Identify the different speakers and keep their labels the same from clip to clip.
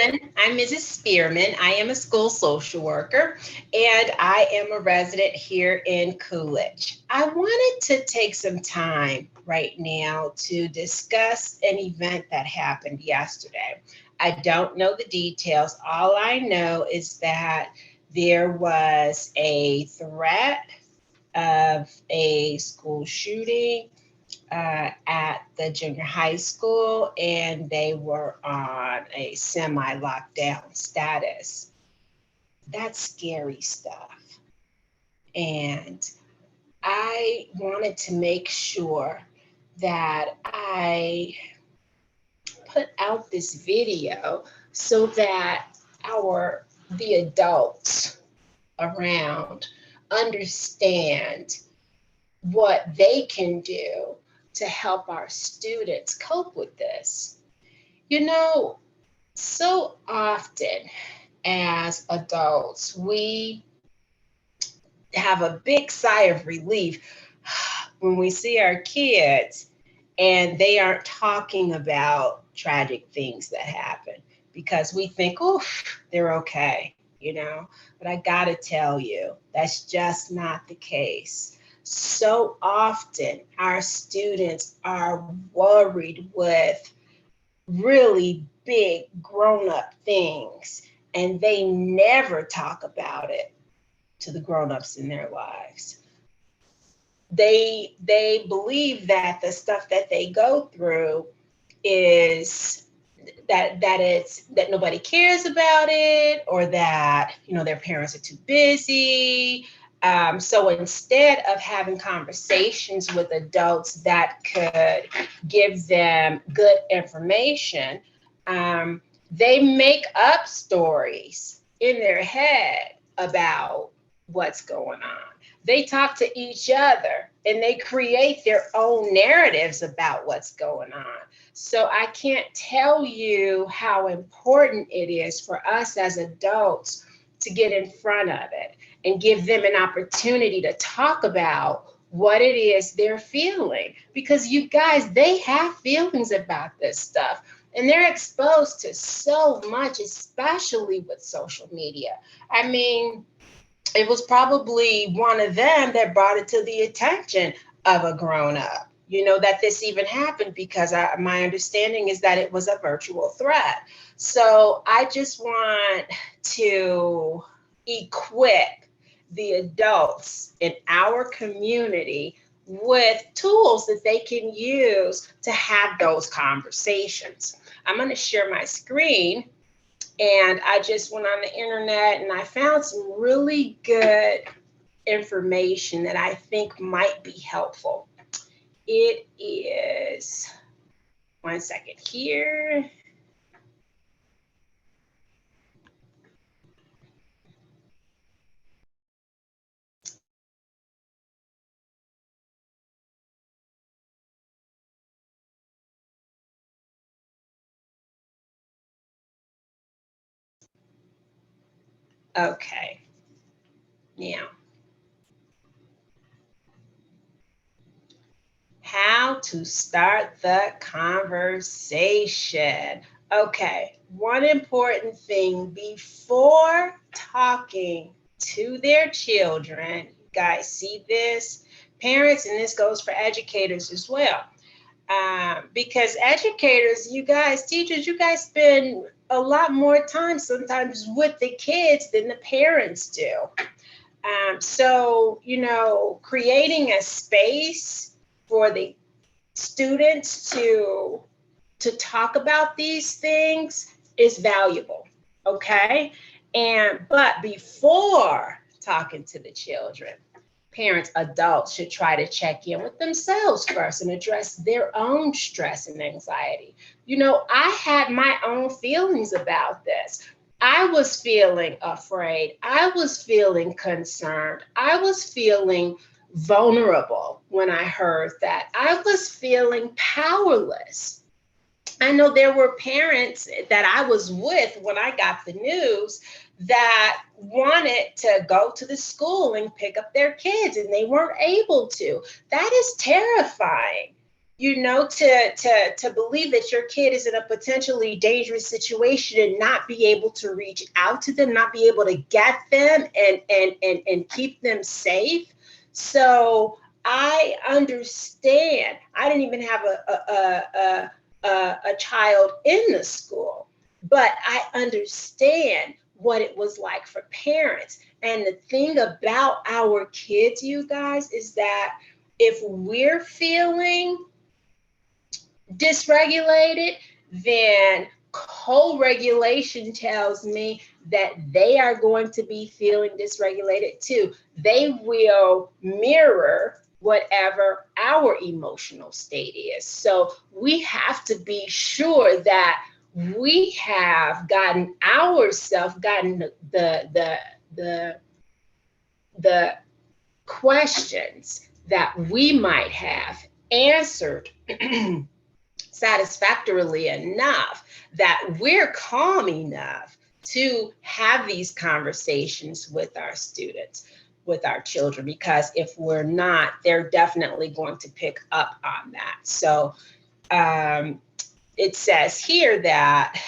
Speaker 1: everyone. I'm Mrs. Spearman. I am a school social worker and I am a resident here in Coolidge. I wanted to take some time right now to discuss an event that happened yesterday. I don't know the details. All I know is that there was a threat of a school shooting at the junior high school, and they were on a semi lockdown status. That's scary stuff. And I wanted to make sure that I put out this video so that our the adults around understand what they can do to help our students cope with this. You know, so often as adults, we have a big sigh of relief when we see our kids and they aren't talking about tragic things that happen because we think, oh, they're okay, you know. But I gotta tell you, that's just not the case. So often, our students are worried with really big grown up things, and they never talk about it to the grown ups in their lives. They believe that the stuff that they go through is that nobody cares about it, or that their parents are too busy. So instead of having conversations with adults that could give them good information, they make up stories in their head about what's going on. They talk to each other and they create their own narratives about what's going on. So I can't tell you how important it is for us as adults to get in front of it and give them an opportunity to talk about what it is they're feeling. Because you guys, they have feelings about this stuff. And they're exposed to so much, especially with social media. I mean, it was probably one of them that brought it to the attention of a grown up, that this even happened, because my understanding is that it was a virtual threat. So I just want to equip the adults in our community with tools that they can use to have those conversations. I'm going to share my screen. And I just went on the internet and I found some really good information that I think might be helpful. It is, one second here. Okay, now, how to start the conversation. Okay, one important thing before talking to their children, you guys see this, parents, and this goes for educators as well. Because educators, you guys, teachers, you guys spend a lot more time sometimes with the kids than the parents do. So, creating a space for the students to talk about these things is valuable, okay? But before talking to the children, parents, adults should try to check in with themselves first and address their own stress and anxiety. I had my own feelings about this. I was feeling afraid. I was feeling concerned. I was feeling vulnerable when I heard that. I was feeling powerless. I know there were parents that I was with when I got the news that wanted to go to the school and pick up their kids and they weren't able to. That is terrifying. to believe that your kid is in a potentially dangerous situation and not be able to reach out to them, not be able to get them and keep them safe. So I understand. I didn't even have a child in the school, but I understand what it was like for parents. And the thing about our kids, you guys, is that if we're feeling dysregulated, then co-regulation tells me that they are going to be feeling dysregulated too. They will mirror whatever our emotional state is. So we have to be sure that we have gotten the the questions that we might have answered satisfactorily enough, that we're calm enough to have these conversations with our students, with our children, because if we're not, they're definitely going to pick up on that. So um, it says here that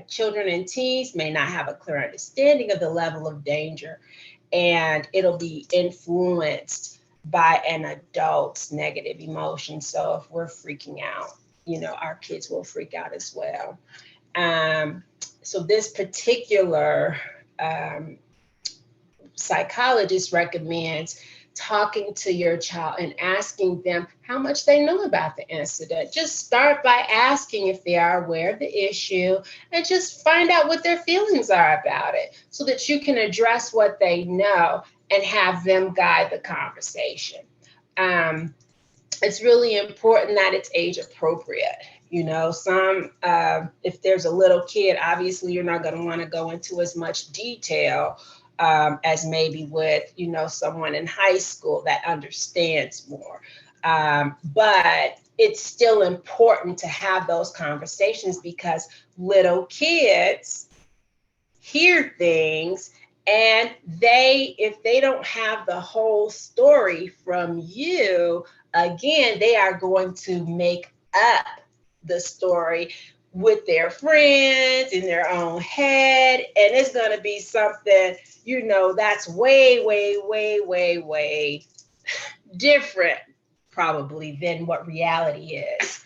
Speaker 1: children and teens may not have a clear understanding of the level of danger, and it'll be influenced by an adult's negative emotions. So if we're freaking out, our kids will freak out as well. Um, so this particular um, psychologist recommends talking to your child and asking them how much they know about the incident. Just start by asking if they are aware of the issue, and just find out what their feelings are about it so that you can address what they know and have them guide the conversation. Um, it's really important that it's age appropriate. If there's a little kid, obviously you're not going to want to go into as much detail as maybe with, someone in high school that understands more. But it's still important to have those conversations, because little kids hear things, and if they don't have the whole story from you, again, they are going to make up the story with their friends in their own head, and it's going to be something, that's way, way, way, way, way different probably than what reality is.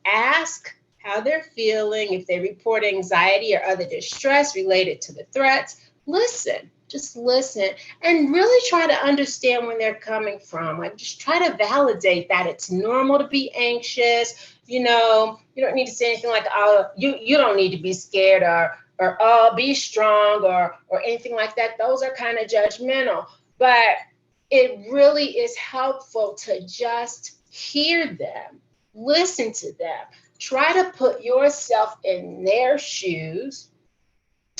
Speaker 1: Ask how they're feeling. If they report anxiety or other distress related to the threats, listen. Just listen and really try to understand where they're coming from. Like, just try to validate that it's normal to be anxious. You don't need to say anything like, "Oh, you don't need to be scared," or "Oh, be strong," or anything like that. Those are kind of judgmental. But it really is helpful to just hear them, listen to them, try to put yourself in their shoes,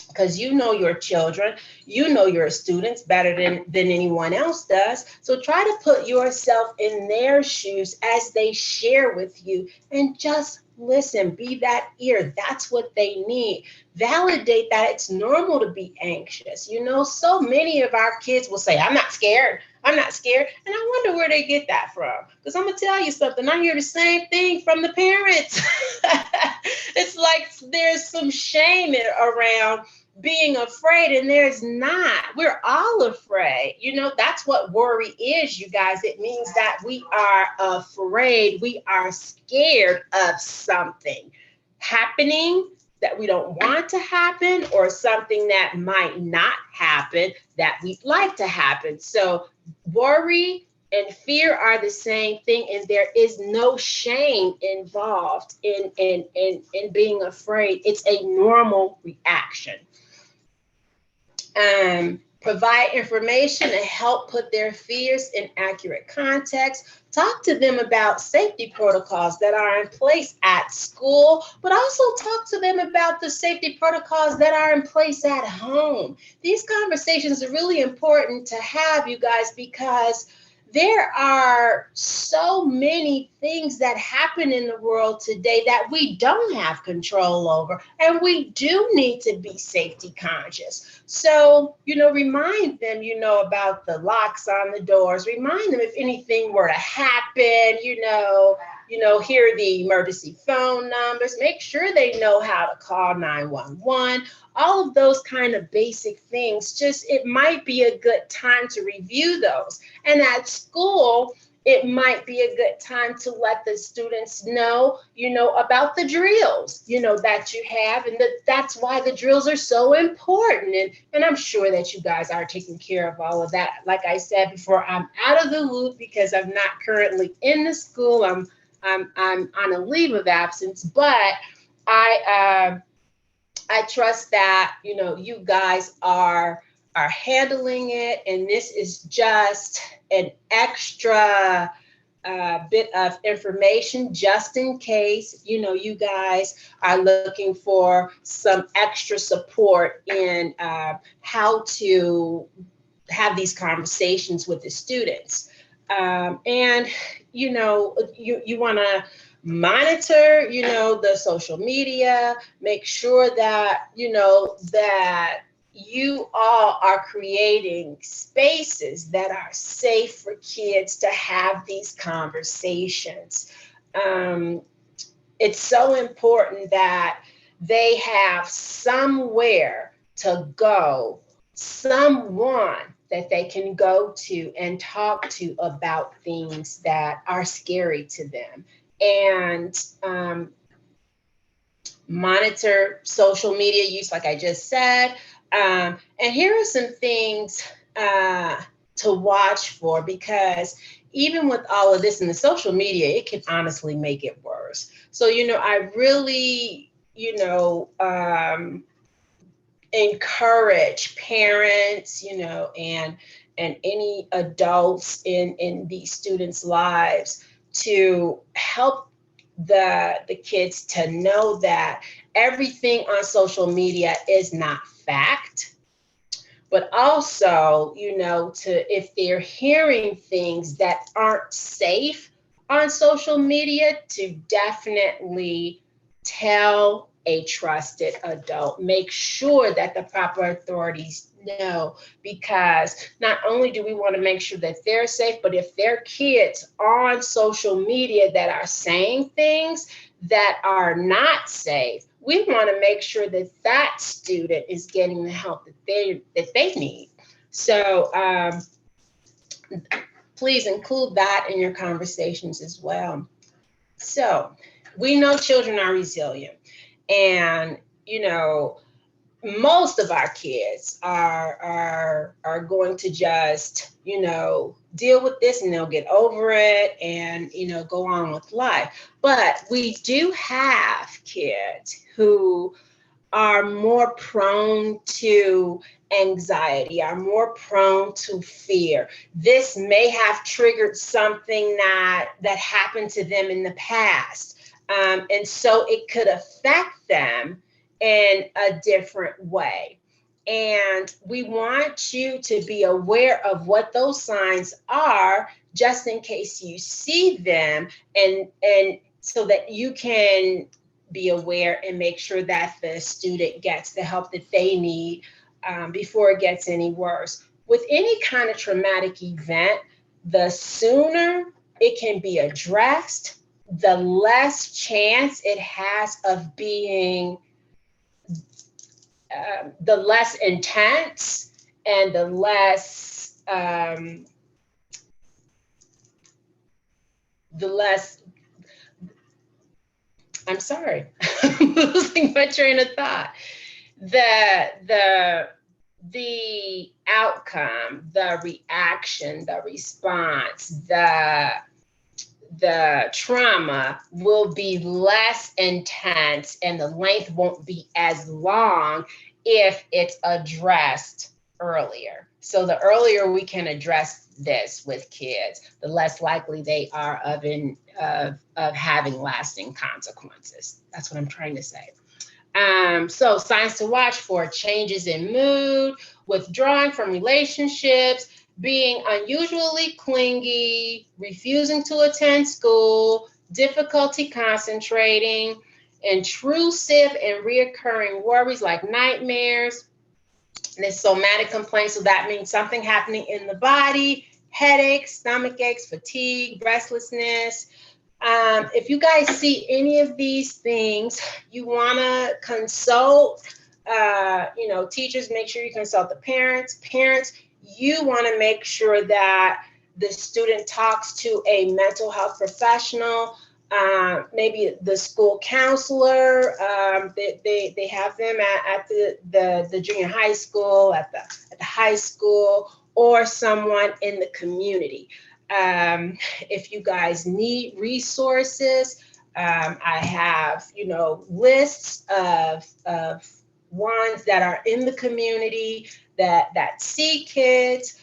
Speaker 1: because you know your children, you know your students better than anyone else does. So try to put yourself in their shoes as they share with you, and just listen, be that ear. That's what they need. Validate that it's normal to be anxious. So many of our kids will say, "I'm not scared. I'm not scared." And I wonder where they get that from. Because I'm going to tell you something. I hear the same thing from the parents. It's like there's some shame around being afraid, and there's not. We're all afraid. That's what worry is, you guys. It means that we are afraid. We are scared of something happening that we don't want to happen, or something that might not happen that we'd like to happen. So worry and fear are the same thing, and there is no shame involved in being afraid. It's a normal reaction. Provide information and help put their fears in accurate context. Talk to them about safety protocols that are in place at school, but also talk to them about the safety protocols that are in place at home. These conversations are really important to have, you guys, because there are so many things that happen in the world today that we don't have control over, and we do need to be safety conscious. So, remind them, about the locks on the doors. Remind them if anything were to happen, hear the emergency phone numbers. Make sure they know how to call 911. All of those kind of basic things. Just, it might be a good time to review those. And at school, it might be a good time to let the students know, about the drills, that you have, and that's why the drills are so important. And I'm sure that you guys are taking care of all of that. Like I said before, I'm out of the loop because I'm not currently in the school. I'm on a leave of absence, but I I trust that you guys are handling it, and this is just an extra bit of information just in case you guys are looking for some extra support in how to have these conversations with the students. And you want to monitor the social media, make sure that that you all are creating spaces that are safe for kids to have these conversations. um, it's so important that they have somewhere to go, someone that they can go to and talk to about things that are scary to them. And monitor social media use, like I just said. And here are some things to watch for, because even with all of this in the social media, it can honestly make it worse. So, I really, encourage parents, and any adults in these students' lives to help the kids to know that everything on social media is not fact, but also, to, if they're hearing things that aren't safe on social media, to definitely tell a trusted adult. Make sure that the proper authorities know, because not only do we want to make sure that they're safe, but if there are kids on social media that are saying things that are not safe, we want to make sure that that student is getting the help that they need. So please include that in your conversations as well. So we know children are resilient, and most of our kids are going to just deal with this, and they'll get over it, and go on with life. But we do have kids who are more prone to anxiety, are more prone to fear. This may have triggered something that happened to them in the past. And so it could affect them in a different way. And we want you to be aware of what those signs are, just in case you see them, and so that you can be aware and make sure that the student gets the help that they need before it gets any worse. With any kind of traumatic event, the sooner it can be addressed, the less chance it has of being the less intense, and the less I'm sorry, I'm losing my train of thought. The outcome, the reaction, the response, the trauma will be less intense, and the length won't be as long if it's addressed earlier. So the earlier we can address this with kids, the less likely they are of having lasting consequences. That's what I'm trying to say. So signs to watch for: changes in mood, withdrawing from relationships, being unusually clingy, refusing to attend school, difficulty concentrating, intrusive and reoccurring worries like nightmares, and it's somatic complaints, so that means something happening in the body, headaches, stomach aches, fatigue, restlessness. If you guys see any of these things, you want to consult, teachers, make sure you consult the parents. Parents, you want to make sure that the student talks to a mental health professional, maybe the school counselor. They have them at the junior high school, at the high school, or someone in the community. If you guys need resources, I have, lists of ones that are in the community that see kids.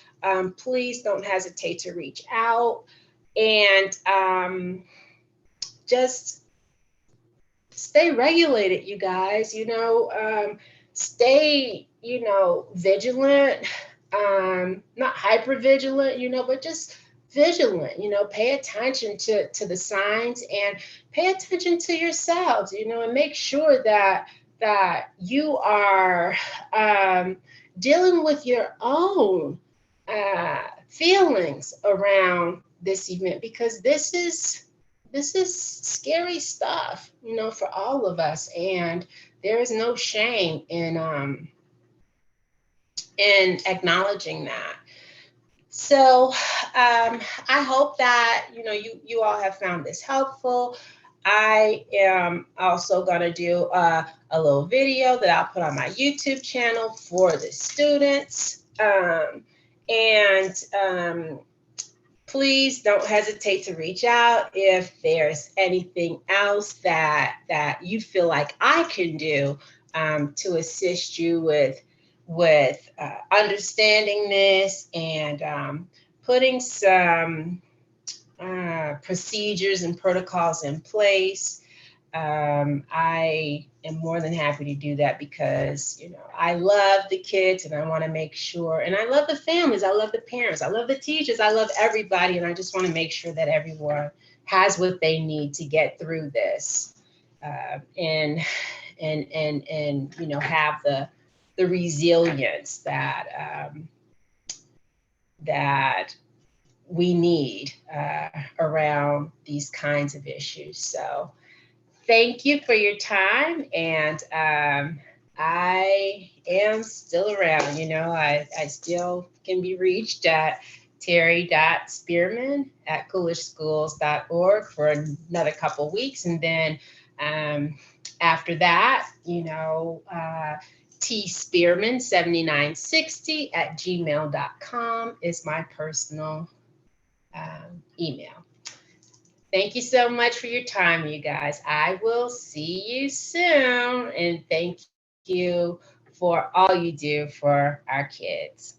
Speaker 1: Please don't hesitate to reach out, and just stay regulated, you guys. Stay, vigilant, not hyper vigilant, but just vigilant. Pay attention to the signs, and pay attention to yourselves, and make sure that you are dealing with your own feelings around this event, because this is scary stuff, for all of us, and there is no shame in acknowledging that. So I hope that you all have found this helpful. I am also going to do a little video that I'll put on my YouTube channel for the students. And Please don't hesitate to reach out if there's anything else that you feel like I can do to assist you with understanding this, and putting some procedures and protocols in place. I am more than happy to do that, because I love the kids, and I want to make sure, and I love the families, I love the parents, I love the teachers, I love everybody, and I just want to make sure that everyone has what they need to get through this, and have the resilience that we need around these kinds of issues. So thank you for your time, and I am still around. I still can be reached at terry.spearman@coolidgeschools.org for another couple weeks, and then after that, tspearman7960@gmail.com is my personal email. Thank you so much for your time, you guys. I will see you soon. And thank you for all you do for our kids.